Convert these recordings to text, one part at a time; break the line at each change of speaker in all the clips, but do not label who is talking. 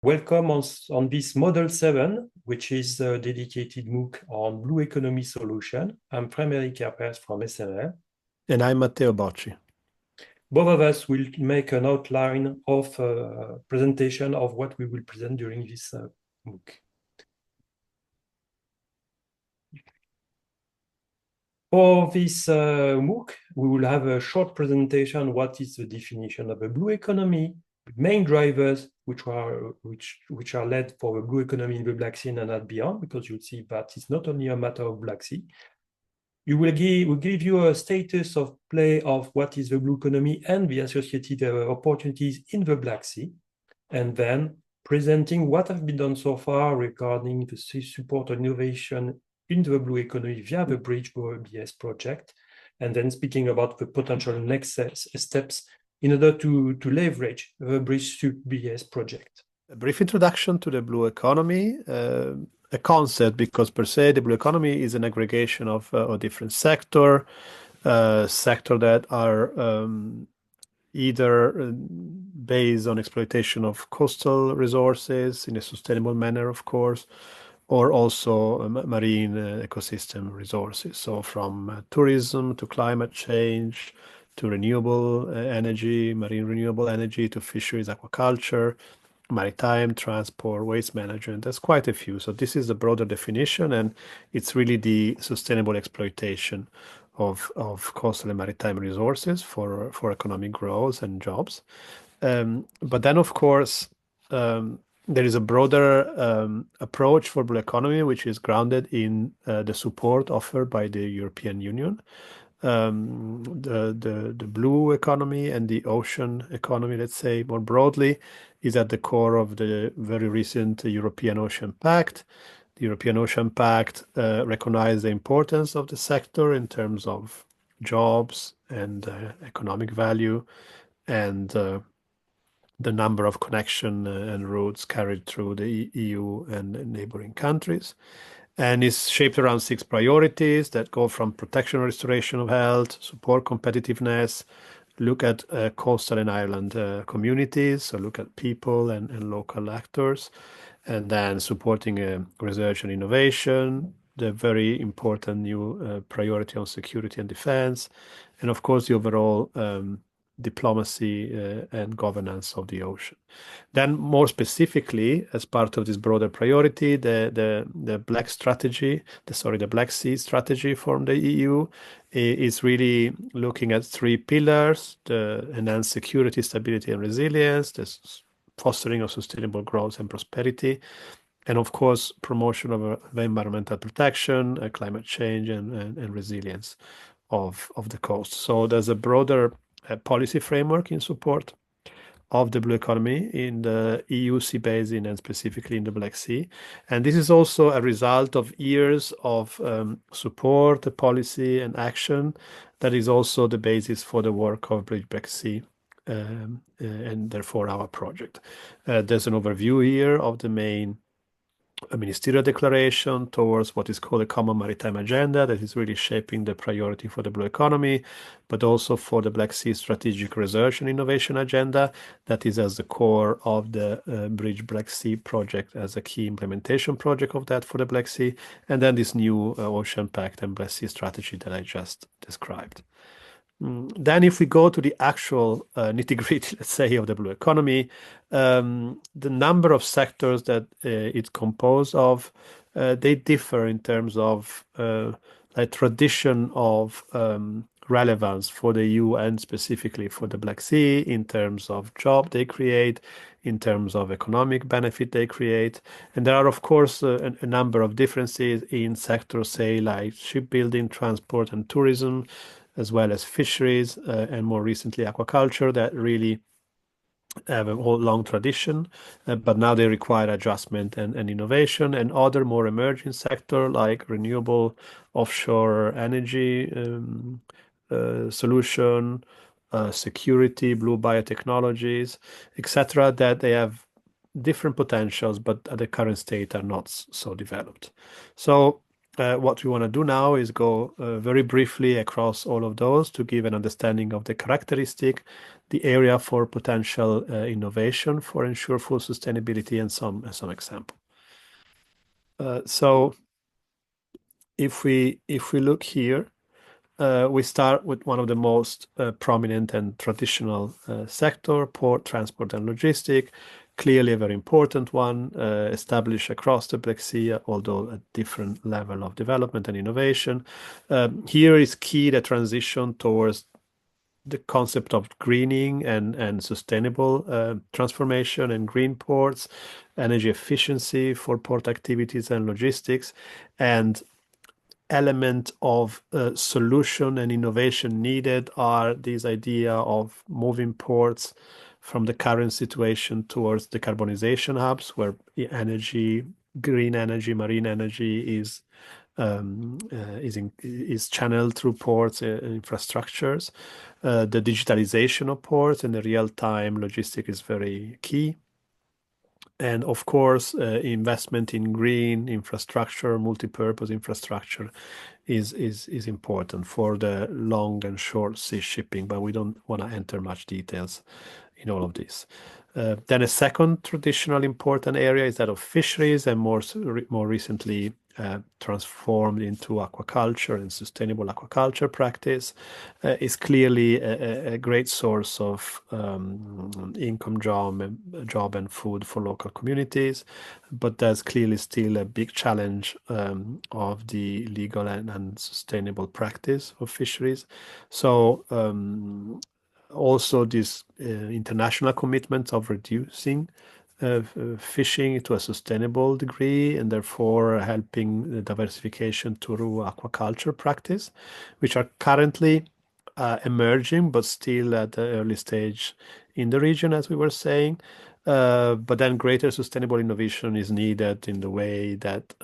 Welcome on this Model 7, which is a dedicated MOOC on Blue Economy solution. I'm Frédérick from SML.
And I'm Matteo Bocci.
Both of us will make an outline of presentation of what we will present during this MOOC. For this MOOC, we will have a short presentation. What is the definition of a blue economy? Main drivers which are led for the blue economy in the Black Sea and not beyond, because you'll see that it's not only a matter of Black Sea. We'll give you a status of play of what is the blue economy and the associated opportunities in the Black Sea, and then presenting what has been done so far regarding the support of innovation in the blue economy via the Bridge BOCCIS project, and then speaking about the potential next steps in order to leverage the Bridge BOCCIS project.
A brief introduction to the blue economy, a concept, because per se the blue economy is an aggregation of different sectors that are either based on exploitation of coastal resources in a sustainable manner, of course, or also marine ecosystem resources. So from tourism to climate change, to renewable energy, marine renewable energy, to fisheries, aquaculture, maritime, transport, waste management. There's quite a few. So this is a broader definition, and it's really the sustainable exploitation of coastal and maritime resources for economic growth and jobs. But then, of course, there is a broader approach for blue economy, which is grounded in the support offered by the European Union. The blue economy and the ocean economy, let's say more broadly, is at the core of the very recent European Ocean Pact. The European Ocean Pact recognized the importance of the sector in terms of jobs and economic value, and the number of connection and routes carried through the EU and neighboring countries. And is shaped around 6 priorities that go from protection and restoration of health, support competitiveness, look at coastal and island communities, so look at people and local actors, and then supporting research and innovation, the very important new priority on security and defense, and of course the overall diplomacy and governance of the ocean. Then more specifically, as part of this broader priority, the Black Sea strategy from the EU is really looking at 3 pillars: the enhanced security, stability and resilience, the fostering of sustainable growth and prosperity, and of course promotion of environmental protection, climate change and resilience of the coast. So there's a broader policy framework in support of the blue economy in the EU Sea Basin and specifically in the Black Sea. And this is also a result of years of support, policy and action that is also the basis for the work of Bridge BOCCIS and therefore our project. There's an overview here of the main a ministerial declaration towards what is called a common maritime agenda that is really shaping the priority for the blue economy, but also for the Black Sea strategic research and innovation agenda that is as the core of the Bridge Black Sea project as a key implementation project of that for the Black Sea, and then this new Ocean Pact and Black Sea strategy that I just described. Then if we go to the actual nitty-gritty, let's say, of the blue economy, the number of sectors that it's composed of, they differ in terms of a tradition of relevance for the EU and specifically for the Black Sea in terms of job they create, in terms of economic benefit they create. And there are, of course, a number of differences in sectors, say, like shipbuilding, transport and tourism, as well as fisheries and more recently aquaculture, that really have a whole long tradition, but now they require adjustment and innovation. And other more emerging sector like renewable offshore energy solution, security, blue biotechnologies, etc., that they have different potentials, but at the current state are not so developed. So what we want to do now is go very briefly across all of those to give an understanding of the characteristic, the area for potential innovation for ensure full sustainability, and some example. So if we look here, we start with one of the most prominent and traditional sector, port, transport, and logistic. Clearly a very important one, established across the Black Sea, although at different level of development and innovation. Here is key the transition towards the concept of greening and sustainable transformation and green ports, energy efficiency for port activities and logistics, and element of solution and innovation needed are this idea of moving ports from the current situation towards decarbonization hubs, where energy, green energy, marine energy is channeled through ports infrastructures. The digitalization of ports and the real-time logistic is very key. And of course, investment in green infrastructure, multi-purpose infrastructure is important for the long and short sea shipping, but we don't want to enter much details in all of this. Then a second traditional important area is that of fisheries, and more recently transformed into aquaculture and sustainable aquaculture practice, is clearly a great source of income, job and food for local communities, but there's clearly still a big challenge of the legal and sustainable practice of fisheries. So also these international commitments of reducing fishing to a sustainable degree, and therefore helping the diversification through aquaculture practice, which are currently emerging, but still at the early stage in the region, as we were saying. But then greater sustainable innovation is needed in the way that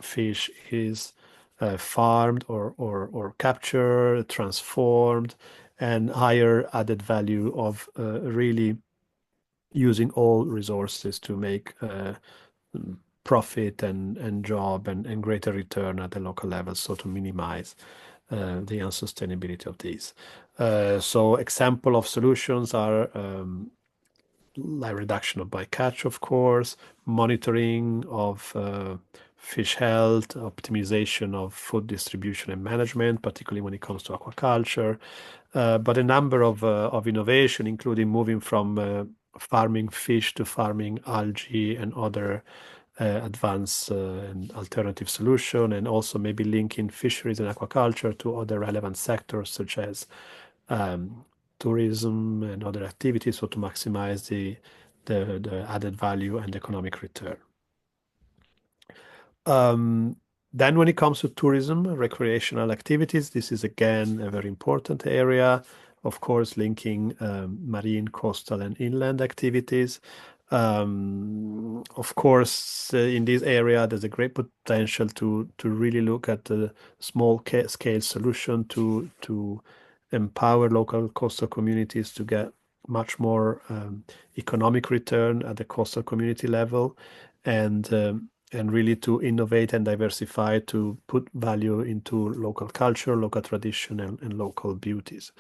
fish is farmed or captured, transformed, and higher added value of really using all resources to make profit and job and greater return at the local level, so to minimize the unsustainability of these. So example of solutions are like reduction of bycatch, of course, monitoring of fish health, optimization of food distribution and management, particularly when it comes to aquaculture, but a number of innovation, including moving from farming fish to farming algae and other advanced and alternative solution, and also maybe linking fisheries and aquaculture to other relevant sectors such as tourism and other activities, so to maximize the added value and economic return. Then when it comes to tourism, recreational activities, this is again a very important area, of course, linking marine, coastal, and inland activities. Of course, in this area, there's a great potential to really look at the small scale solution to empower local coastal communities to get much more economic return at the coastal community level, and really to innovate and diversify, to put value into local culture, local tradition, and local beauties.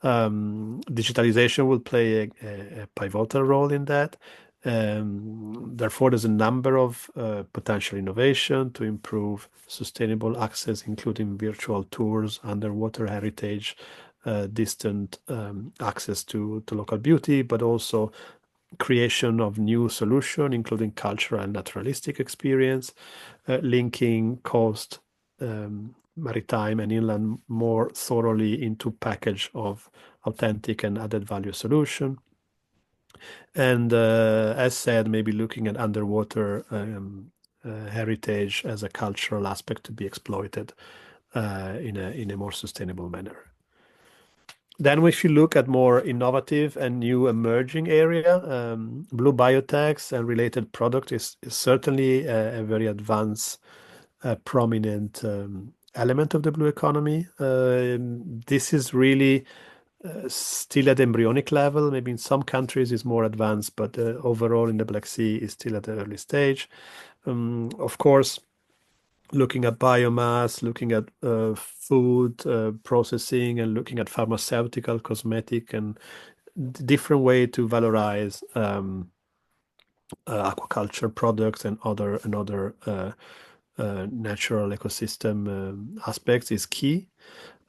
Digitalization will play a pivotal role in that. Therefore, there's a number of potential innovation to improve sustainable access, including virtual tours, underwater heritage, distant access to local beauty, but also creation of new solution, including cultural and naturalistic experience, linking coast, maritime, and inland more thoroughly into package of authentic and added value solution. And as said, maybe looking at underwater heritage as a cultural aspect to be exploited in a more sustainable manner. Then if you look at more innovative and new emerging area, blue biotechs and related product is certainly a very advanced, prominent element of the blue economy. This is really still at embryonic level. Maybe in some countries is more advanced, but overall in the Black Sea is still at the early stage. Of course, looking at biomass, looking at food processing, and looking at pharmaceutical, cosmetic, and different way to valorize aquaculture products and other natural ecosystem aspects is key.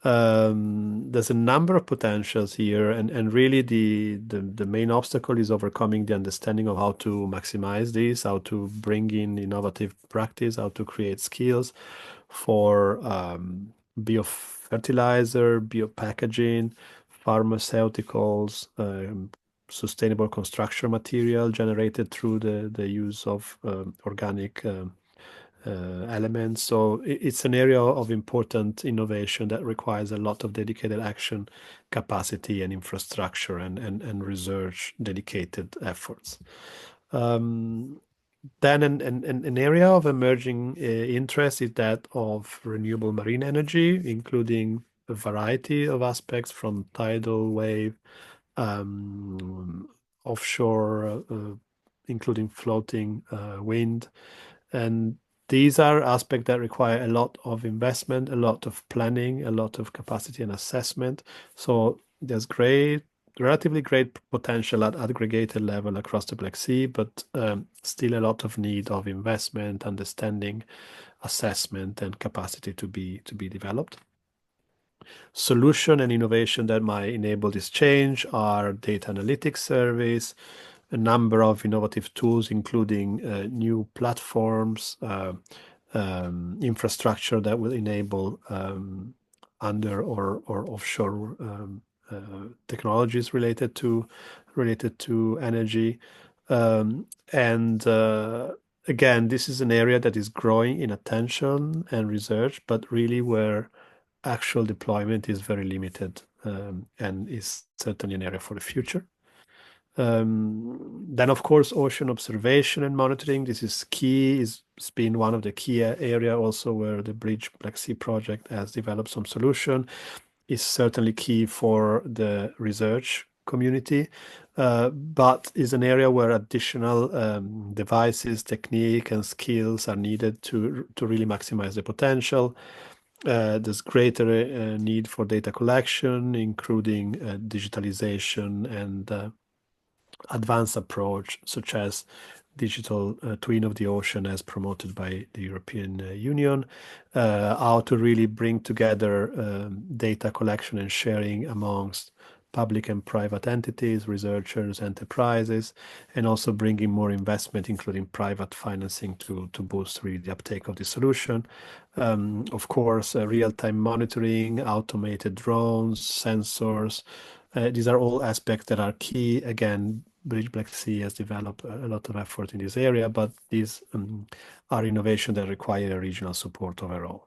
There's a number of potentials here, and really the main obstacle is overcoming the understanding of how to maximize this, how to bring in innovative practice, how to create skills for biofertilizer, biopackaging, pharmaceuticals, sustainable construction material generated through the use of organic elements. So it's an area of important innovation that requires a lot of dedicated action, capacity, and infrastructure, and research dedicated efforts. Then an area of emerging interest is that of renewable marine energy, including a variety of aspects from tidal wave, offshore, including floating wind. And these are aspects that require a lot of investment, a lot of planning, a lot of capacity and assessment. So there's relatively great potential at aggregated level across the Black Sea, but still a lot of need of investment, understanding, assessment, and capacity to be developed. Solution and innovation that might enable this change are data analytics service, a number of innovative tools, including new platforms, infrastructure that will enable under or offshore technologies related to energy. And again, this is an area that is growing in attention and research, but really where actual deployment is very limited, and is certainly an area for the future. Then, of course, ocean observation and monitoring. This is key. It's been one of the key area also where the Bridge Black Sea project has developed some solution. Is certainly key for the research community, but is an area where additional devices, technique, and skills are needed to really maximize the potential. There's greater need for data collection, including digitalization and advanced approach, such as digital twin of the ocean as promoted by the European Union, how to really bring together data collection and sharing amongst public and private entities, researchers, enterprises, and also bringing more investment, including private financing to boost really the uptake of the solution. Of course, real-time monitoring, automated drones, sensors, these are all aspects that are key. Again, Bridge Black Sea has developed a lot of effort in this area, but these are innovations that require regional support overall.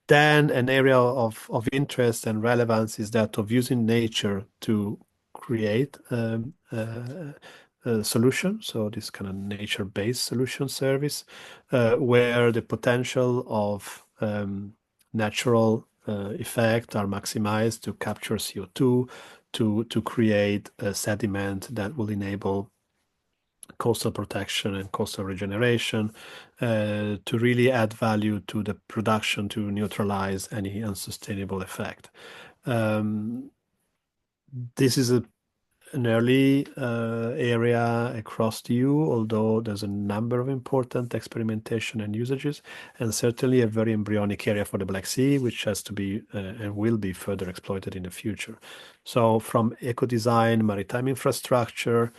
Then an area of interest and relevance is that of using nature to create a solution. So this kind of nature-based solution service, where the potential of natural effect are maximized to capture CO2, to create a sediment that will enable coastal protection and coastal regeneration, to really add value to the production to neutralize any unsustainable effect. This is an early area across the EU, although there's a number of important experimentation and usages, and certainly a very embryonic area for the Black Sea, which has to be and will be further exploited in the future. So from eco-design, maritime infrastructure,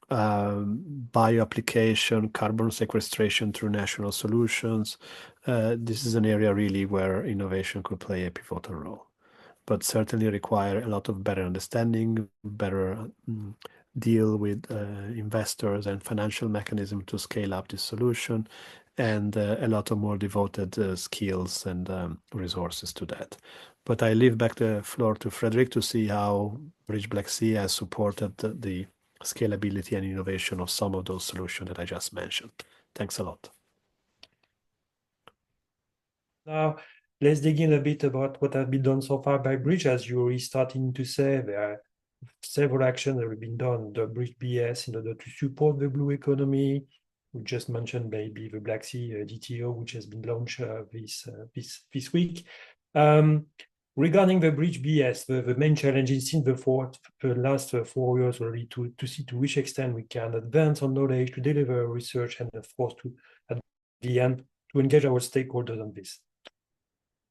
bioapplication, carbon sequestration through national solutions, this is an area really where innovation could play a pivotal role, but certainly require a lot of better understanding, better deal with investors and financial mechanism to scale up this solution, and a lot of more devoted skills and resources to that. But I leave back the floor to Frédérick to see how Bridge Black Sea has supported the scalability and innovation of some of those solutions that I just mentioned. Thanks a lot.
Now, let's dig in a bit about what has been done so far by Bridge. As you were starting to say, there are several actions that have been done, the Bridge BS, in order to support the blue economy, We just mentioned maybe the Black Sea DTO, which has been launched this week. Regarding the bridge BS, the main challenge is in the last 4 years already to see to which extent we can advance on knowledge, to deliver research, and of course to at the end to engage our stakeholders on this.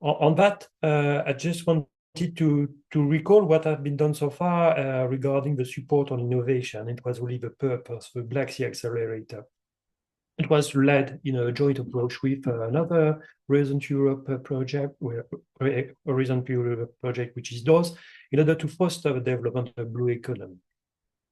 On that, I just wanted to recall what has been done so far regarding the support on innovation. It was really the purpose, the Black Sea Accelerator. It was led in a joint approach with another Horizon Europe project, which is DOS, in order to foster the development of blue economy.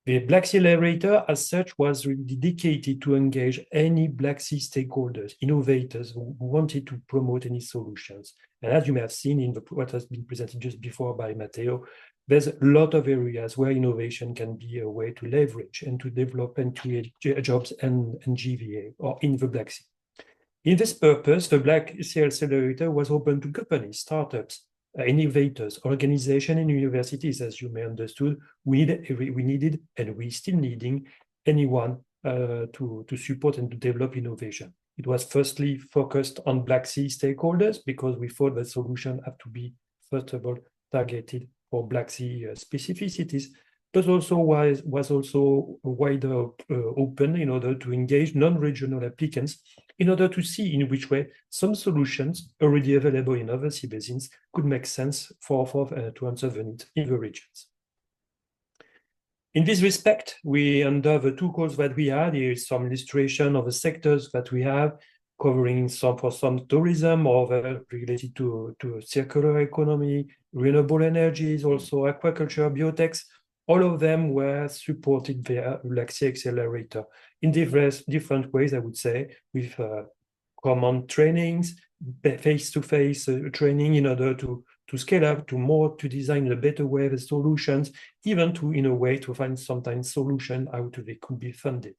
The Black Sea Accelerator, as such, was really dedicated to engage any Black Sea stakeholders, innovators who wanted to promote any solutions. And as you may have seen in what has been presented just before by Matteo, there's a lot of areas where innovation can be a way to leverage and to develop and create jobs and GVA or in the Black Sea. In this purpose, the Black Sea Accelerator was open to companies, startups, innovators, organizations, and universities. As you may understood, we needed and we still needing anyone to support and to develop innovation. It was firstly focused on Black Sea stakeholders because we thought that solution had to be, first of all, targeted for Black Sea specificities, but also was also wider open in order to engage non-regional applicants in order to see in which way some solutions already available in other sea basins could make sense to answer the needs in the regions. In this respect, under the 2 calls that we had, here is some illustration of the sectors that we have, covering some tourism or related to circular economy, renewable energies, also aquaculture, biotechs. All of them were supported via Black Sea Accelerator in different ways, I would say, with common trainings, face-to-face training in order to scale up to design in a better way the solutions, even in a way to find sometimes solution how they could be funded.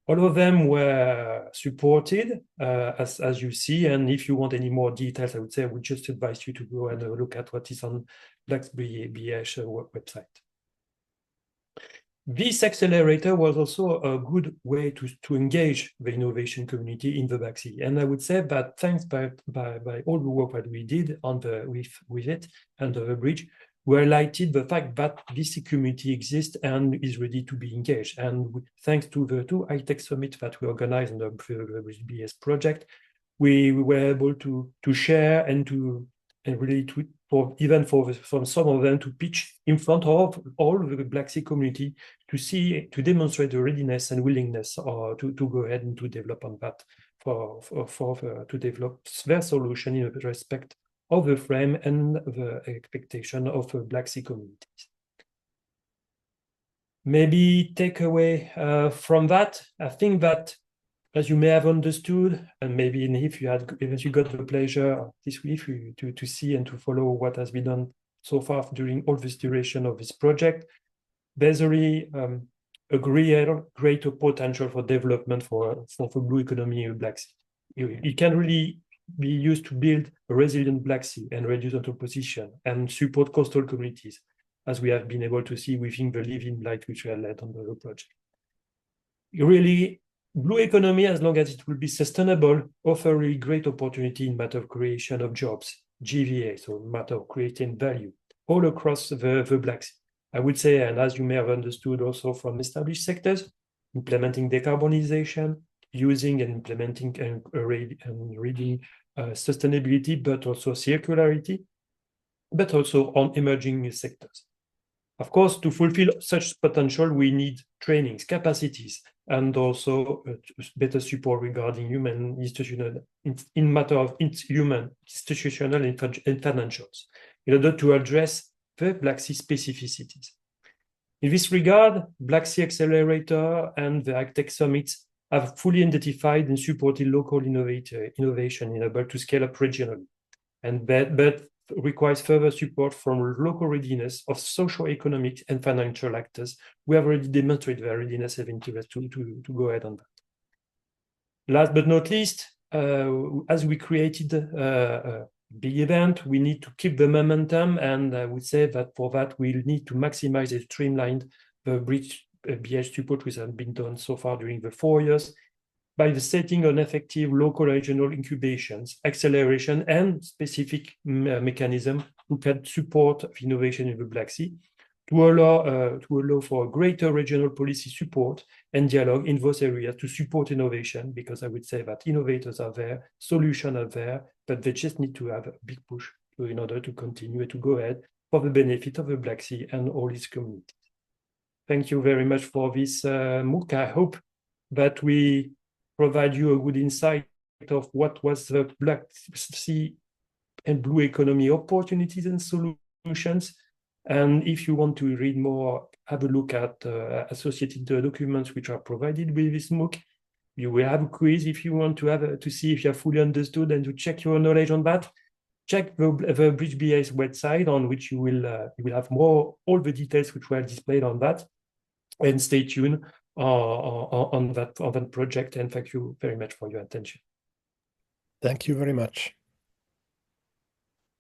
All of them were supported, as you see, and if you want any more details, I would say I would just advise you to go and look at what is on Black BH website. This accelerator was also a good way to engage the innovation community in the Black Sea. And I would say that thanks by all the work that we did with it under the bridge, we highlighted the fact that this community exists and is ready to be engaged. And thanks to the 2 high-tech summits that we organized under the BS project, we were able to share and really for some of them to pitch in front of all the Black Sea community to demonstrate the readiness and willingness to go ahead and to develop on that to develop their solution in respect of the frame and the expectation of Black Sea communities. Maybe take away from that, I think that as you may have understood, and maybe if you got the pleasure this week to see and to follow what has been done so far during all this duration of this project, there's really a greater potential for development for blue economy in Black Sea. It can really be used to build a resilient Black Sea and reduce opposition and support coastal communities, as we have been able to see within the Living Light which we have led under the project. Really, blue economy, as long as it will be sustainable, offer really great opportunity in matter of creation of jobs, GVA, so matter of creating value all across the Black Sea. I would say, and as you may have understood also from established sectors, implementing decarbonization, using and implementing and reading sustainability, but also circularity, but also on emerging sectors. Of course, to fulfill such potential, we need trainings, capacities, and also better support regarding human institutional, in matter of human, institutional, and financials, in order to address the Black Sea specificities. In this regard, Black Sea Accelerator and the high-tech summits have fully identified and supported local innovation in order to scale up regionally, but requires further support from local readiness of socio-economic and financial actors who have already demonstrated their readiness and interest to go ahead on that. Last but not least, as we created a big event, we need to keep the momentum, and I would say that for that we'll need to maximize and streamline the bridge BH support which has been done so far during the 4 years, by the setting on effective local regional incubations, acceleration, and specific mechanism who can support innovation in the Black Sea to allow for greater regional policy support and dialogue in those areas to support innovation, because I would say that innovators are there, solutions are there, but they just need to have a big push in order to continue to go ahead for the benefit of the Black Sea and all its communities. Thank you very much for this MOOC. I hope that we provide you a good insight of what was the Black Sea and blue economy opportunities and solutions. And if you want to read more, have a look at associated documents which are provided with this MOOC. You will have a quiz if you want to see if you have fully understood and to check your knowledge on that. Check the BridgeBA's website, on which you will have all the details which were displayed on that. And stay tuned on that project. And thank you very much for your attention.
Thank you very much.